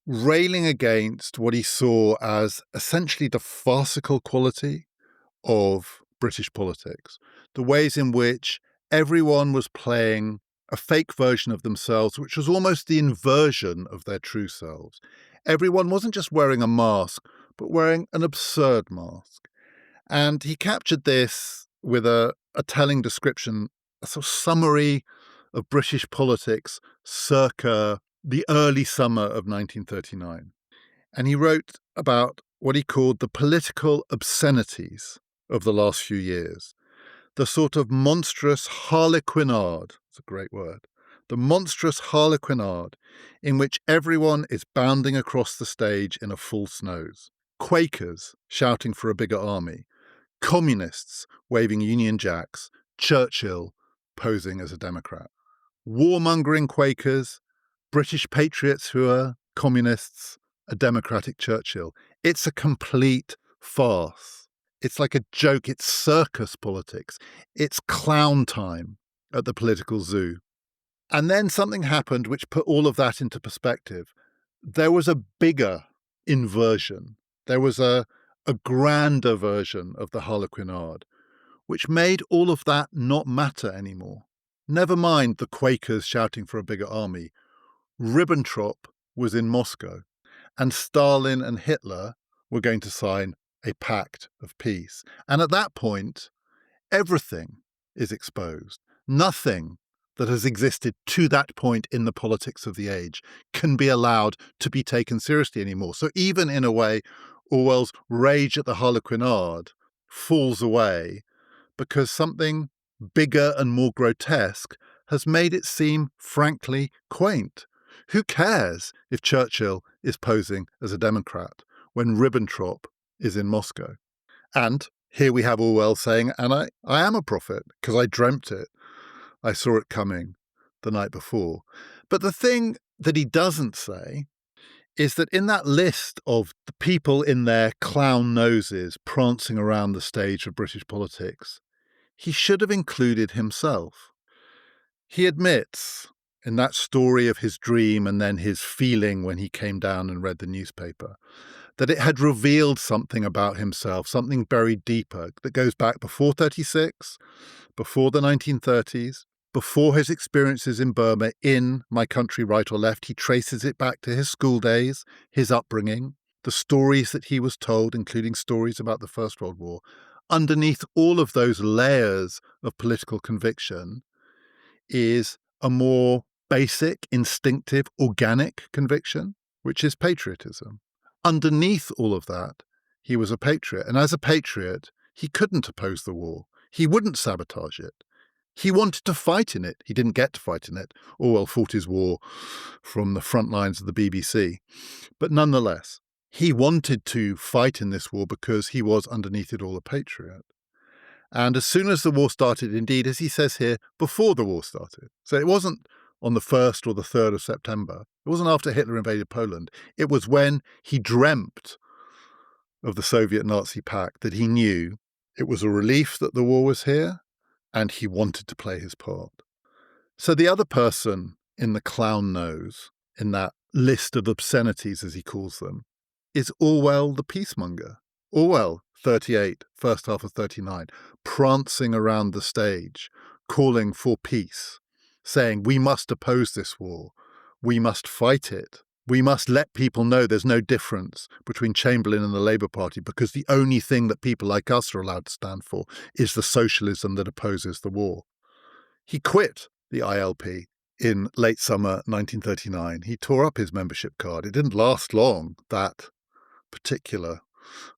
railing against what he saw as essentially the farcical quality of British politics, the ways in which everyone was playing a fake version of themselves, which was almost the inversion of their true selves. Everyone wasn't just wearing a mask, but wearing an absurd mask. And he captured this with a telling description, a sort of summary of British politics circa the early summer of 1939. And he wrote about what he called the political obscenities of the last few years, the sort of monstrous harlequinade, it's a great word, the monstrous harlequinade in which everyone is bounding across the stage in a false nose. Quakers shouting for a bigger army, communists waving Union Jacks, Churchill posing as a Democrat. Warmongering Quakers, British patriots who are communists, a democratic Churchill. It's a complete farce. It's like a joke. It's circus politics. It's clown time at the political zoo. And then something happened which put all of that into perspective. There was a bigger inversion. There was a grander version of the harlequinade, which made all of that not matter anymore. Never mind the Quakers shouting for a bigger army. Ribbentrop was in Moscow, and Stalin and Hitler were going to sign a pact of peace. And at that point, everything is exposed. Nothing that has existed to that point in the politics of the age can be allowed to be taken seriously anymore. So even in a way, Orwell's rage at the harlequinade falls away because something bigger and more grotesque has made it seem frankly quaint. Who cares if Churchill is posing as a Democrat when Ribbentrop is in Moscow? And here we have Orwell saying, and I am a prophet because I dreamt it. I saw it coming the night before. But the thing that he doesn't say is that in that list of the people in their clown noses prancing around the stage of British politics, he should have included himself. He admits in that story of his dream and then his feeling when he came down and read the newspaper, that it had revealed something about himself, something buried deeper that goes back before 36, before the 1930s, before his experiences in Burma, in My Country, Right or Left. He traces it back to his school days, his upbringing, the stories that he was told, including stories about the First World War. Underneath all of those layers of political conviction is a more basic, instinctive, organic conviction, which is patriotism. Underneath all of that, he was a patriot. And as a patriot, he couldn't oppose the war. He wouldn't sabotage it. He wanted to fight in it. He didn't get to fight in it. Orwell fought his war from the front lines of the BBC. But nonetheless, he wanted to fight in this war because he was underneath it all a patriot. And as soon as the war started, indeed, as he says here, before the war started. So it wasn't on the 1st or the 3rd of September. It wasn't after Hitler invaded Poland. It was when he dreamt of the Soviet-Nazi pact that he knew it was a relief that the war was here, and he wanted to play his part. So the other person in the clown nose, in that list of obscenities, as he calls them, is Orwell the peacemonger. Orwell, 38, first half of 39, prancing around the stage, calling for peace, saying, we must oppose this war. We must fight it. We must let people know there's no difference between Chamberlain and the Labour Party because the only thing that people like us are allowed to stand for is the socialism that opposes the war. He quit the ILP in late summer 1939. He tore up his membership card. It didn't last long, that particular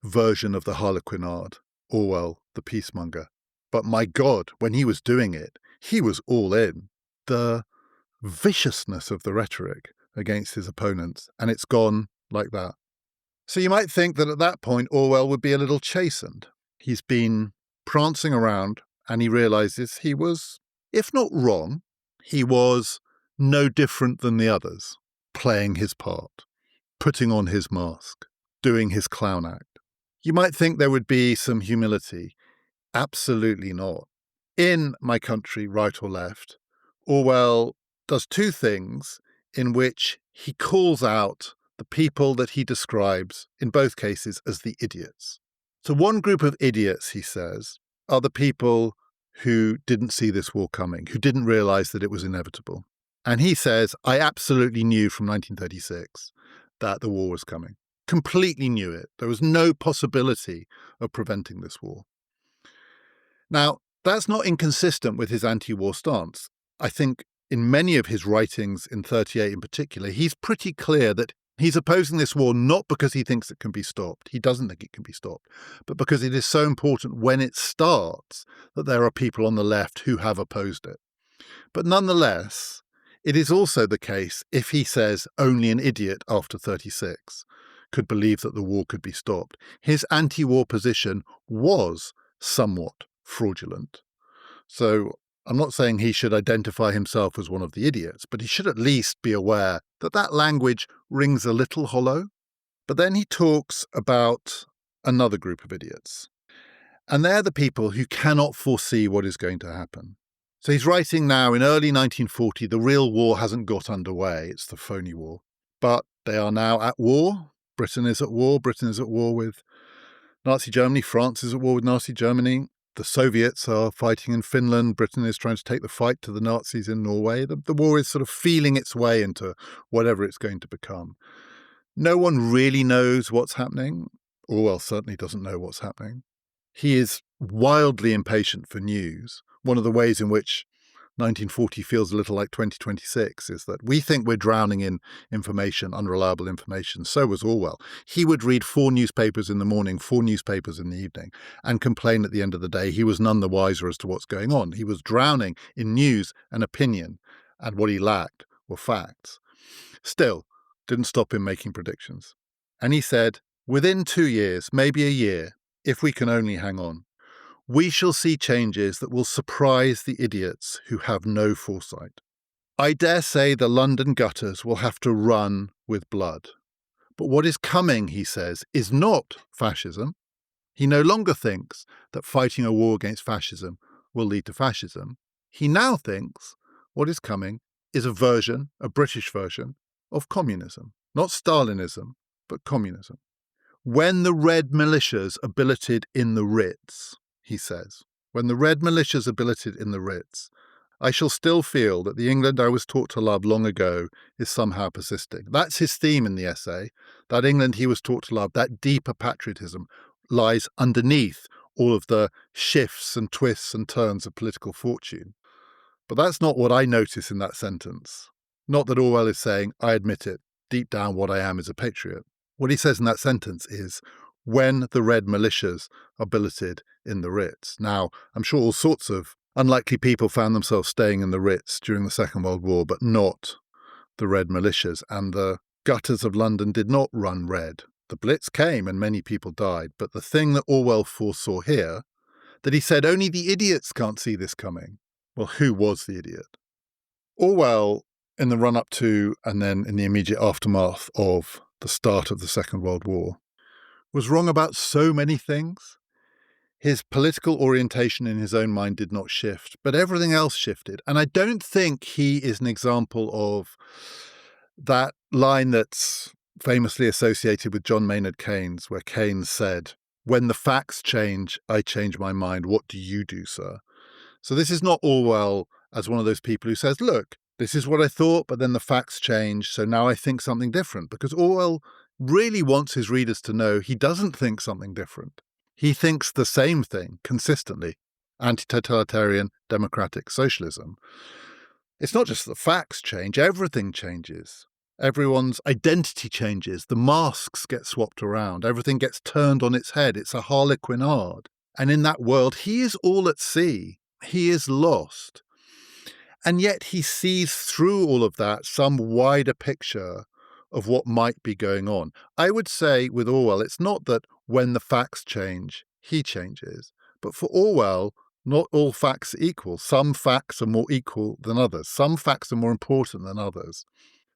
version of the harlequinade, Orwell the peacemonger. But my God, when he was doing it, he was all in. The viciousness of the rhetoric against his opponents, and it's gone like that. So you might think that at that point Orwell would be a little chastened. He's been prancing around and he realizes he was, if not wrong, he was no different than the others, playing his part, putting on his mask, doing his clown act. You might think there would be some humility. Absolutely not. In My Country, Right or Left, Orwell does two things in which he calls out the people that he describes, in both cases, as the idiots. So one group of idiots, he says, are the people who didn't see this war coming, who didn't realize that it was inevitable. And he says, I absolutely knew from 1936 that the war was coming. completely knew it. There was no possibility of preventing this war. Now, that's not inconsistent with his anti-war stance. I think in many of his writings in 38 in particular, he's pretty clear that he's opposing this war not because he thinks it can be stopped. He doesn't think it can be stopped, but because it is so important when it starts that there are people on the left who have opposed it. But nonetheless, it is also the case if he says only an idiot after 36 could believe that the war could be stopped. His anti-war position was somewhat fraudulent. So I'm not saying he should identify himself as one of the idiots, but he should at least be aware that that language rings a little hollow. But then he talks about another group of idiots. And they're the people who cannot foresee what is going to happen. So he's writing now in early 1940, the real war hasn't got underway. It's the phony war. But they are now at war. Britain is at war. Britain is at war with Nazi Germany. France is at war with Nazi Germany. The Soviets are fighting in Finland. Britain is trying to take the fight to the Nazis in Norway. The war is sort of feeling its way into whatever it's going to become. No one really knows what's happening. Orwell certainly doesn't know what's happening. He is wildly impatient for news. One of the ways in which 1940 feels a little like 2026 is that we think we're drowning in information, unreliable information. So was Orwell. He would read 4 newspapers in the morning, 4 newspapers in the evening, and complain at the end of the day he was none the wiser as to what's going on. He was drowning in news and opinion, and what he lacked were facts. Still, didn't stop him making predictions. And he said, within 2 years, maybe a year, if we can only hang on, we shall see changes that will surprise the idiots who have no foresight. I dare say the London gutters will have to run with blood. But what is coming, he says, is not fascism. He no longer thinks that fighting a war against fascism will lead to fascism. He now thinks what is coming is a version, a British version, of communism. Not Stalinism, but communism. When the Red militias are billeted in the Ritz, he says, when the Red militias are billeted in the Ritz, I shall still feel that the England I was taught to love long ago is somehow persisting. That's his theme in the essay. That England he was taught to love, that deeper patriotism, lies underneath all of the shifts and twists and turns of political fortune. But that's not what I notice in that sentence. Not that Orwell is saying, I admit it, deep down what I am is a patriot. What he says in that sentence is, when the Red militias are billeted in the Ritz. Now, I'm sure all sorts of unlikely people found themselves staying in the Ritz during the Second World War, but not the Red militias. And the gutters of London did not run red. The Blitz came and many people died. But the thing that Orwell foresaw here, that he said only the idiots can't see this coming. Well, who was the idiot? Orwell, in the run-up to and then in the immediate aftermath of the start of the Second World War, was wrong about so many things. His political orientation in his own mind did not shift, but everything else shifted. And I don't think he is an example of that line that's famously associated with John Maynard Keynes, where Keynes said, when the facts change, I change my mind. What do you do, sir? So this is not Orwell as one of those people who says, look, this is what I thought, but then the facts change, so now I think something different. Because Orwell really wants his readers to know he doesn't think something different. He thinks the same thing consistently, anti-totalitarian, democratic socialism. It's not just the facts change, everything changes. Everyone's identity changes, the masks get swapped around, everything gets turned on its head. It's a harlequinade. And in that world, he is all at sea. He is lost. And yet he sees through all of that some wider picture of what might be going on. I would say with Orwell, it's not that when the facts change, he changes. But for Orwell, not all facts are equal. Some facts are more equal than others. Some facts are more important than others.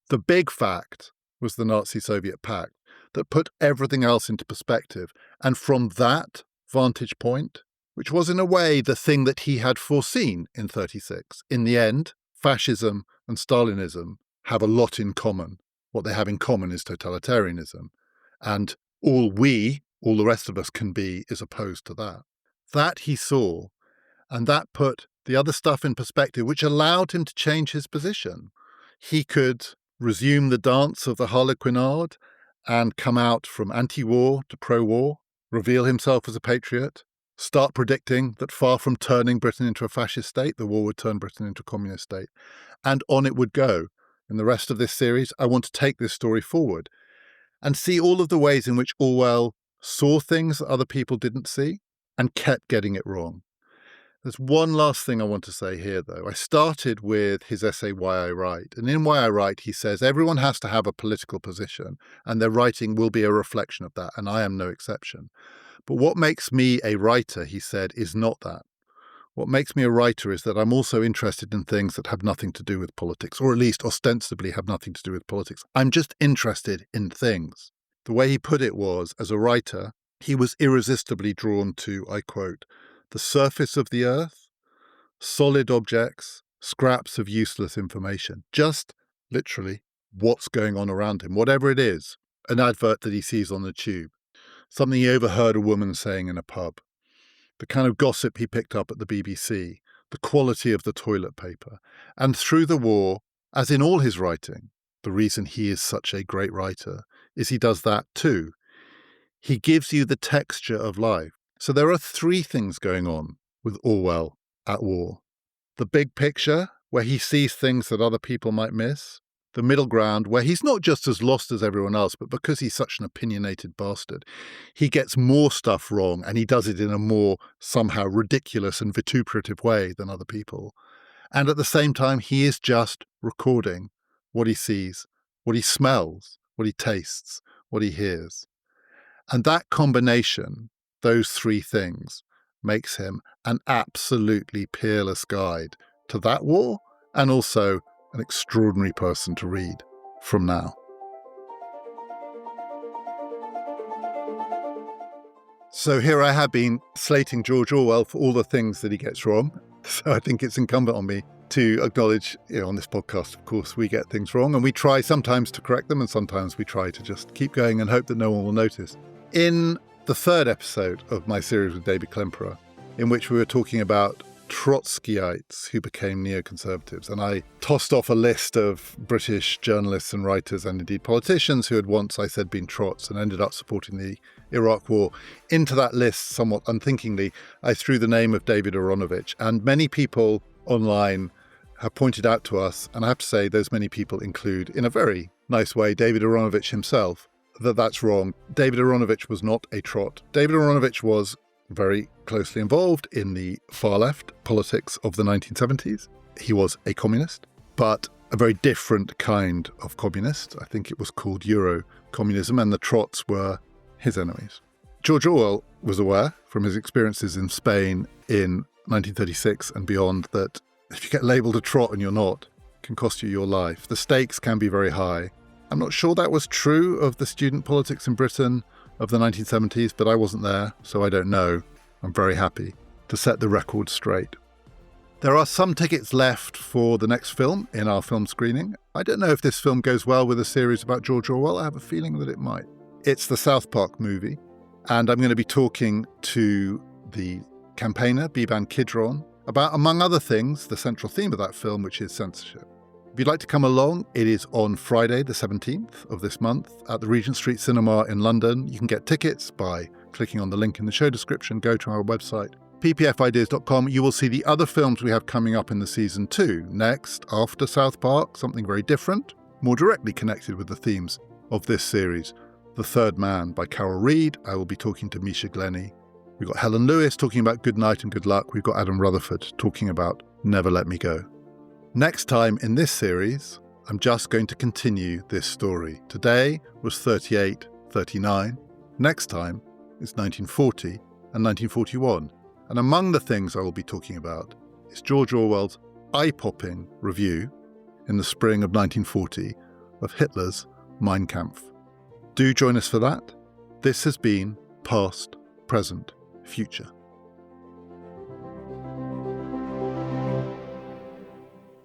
The big fact was the Nazi-Soviet pact that put everything else into perspective. And from that vantage point, which was in a way the thing that he had foreseen in 36, in the end, fascism and Stalinism have a lot in common. What they have in common is totalitarianism. And all the rest of us can be is opposed to that. That he saw, and that put the other stuff in perspective, which allowed him to change his position. He could resume the dance of the harlequinade and come out from anti-war to pro-war, reveal himself as a patriot, start predicting that far from turning Britain into a fascist state, the war would turn Britain into a communist state, and on it would go. In the rest of this series, I want to take this story forward and see all of the ways in which Orwell saw things that other people didn't see and kept getting it wrong. There's one last thing I want to say here, though. I started with his essay, Why I Write. And in Why I Write, he says everyone has to have a political position, and their writing will be a reflection of that, and I am no exception. But what makes me a writer, he said, is not that. What makes me a writer is that I'm also interested in things that have nothing to do with politics, or at least ostensibly have nothing to do with politics. I'm just interested in things. The way he put it was, as a writer, he was irresistibly drawn to, I quote, the surface of the earth, solid objects, scraps of useless information. Just literally what's going on around him, whatever it is. An advert that he sees on the tube, something he overheard a woman saying in a pub, the kind of gossip he picked up at the BBC, the quality of the toilet paper. And through the war, as in all his writing, the reason he is such a great writer is he does that too. He gives you the texture of life. So there are three things going on with Orwell at war. The big picture, where he sees things that other people might miss. The middle ground, where he's not just as lost as everyone else, but because he's such an opinionated bastard, he gets more stuff wrong, and he does it in a more somehow ridiculous and vituperative way than other people. And at the same time, he is just recording what he sees, what he smells, what he tastes, what he hears. And that combination, those three things, makes him an absolutely peerless guide to that war, and also an extraordinary person to read from now. So here I have been slating George Orwell for all the things that he gets wrong. So I think it's incumbent on me to acknowledge, on this podcast, of course, we get things wrong, and we try sometimes to correct them, and sometimes we try to just keep going and hope that no one will notice. In the third episode of my series with David Klemperer, in which we were talking about Trotskyites who became neoconservatives, and I tossed off a list of British journalists and writers and indeed politicians who had once, I said, been Trots and ended up supporting the Iraq War. Into that list, somewhat unthinkingly, I threw the name of David Aronovich, and many people online have pointed out to us, and I have to say those many people include, in a very nice way, David Aronovich himself, that that's wrong. David Aronovich was not a Trot. David Aronovich was very closely involved in the far-left politics of the 1970s. He was a communist, but a very different kind of communist. I think it was called Euro-communism, and the Trots were his enemies. George Orwell was aware from his experiences in Spain in 1936 and beyond that if you get labelled a Trot and you're not, it can cost you your life. The stakes can be very high. I'm not sure that was true of the student politics in Britain of the 1970s, but I wasn't there, so I don't know. I'm very happy to set the record straight. There are some tickets left for the next film in our film screening. I don't know if this film goes well with a series about George Orwell. I have a feeling that it might. It's the South Park movie, and I'm going to be talking to the campaigner, Biban Kidron, about, among other things, the central theme of that film, which is censorship. If you'd like to come along, it is on Friday the 17th of this month at the Regent Street Cinema in London. You can get tickets by clicking on the link in the show description. Go to our website, ppfideas.com. You will see the other films we have coming up in the season 2. Next, after South Park, something very different, more directly connected with the themes of this series. The Third Man by Carol Reed. I will be talking to Misha Glenny. We've got Helen Lewis talking about Good Night and Good Luck. We've got Adam Rutherford talking about Never Let Me Go. Next time in this series, I'm just going to continue this story. Today was 38-39. Next time is 1940 and 1941. And among the things I will be talking about is George Orwell's eye-popping review in the spring of 1940 of Hitler's Mein Kampf. Do join us for that. This has been Past, Present, Future.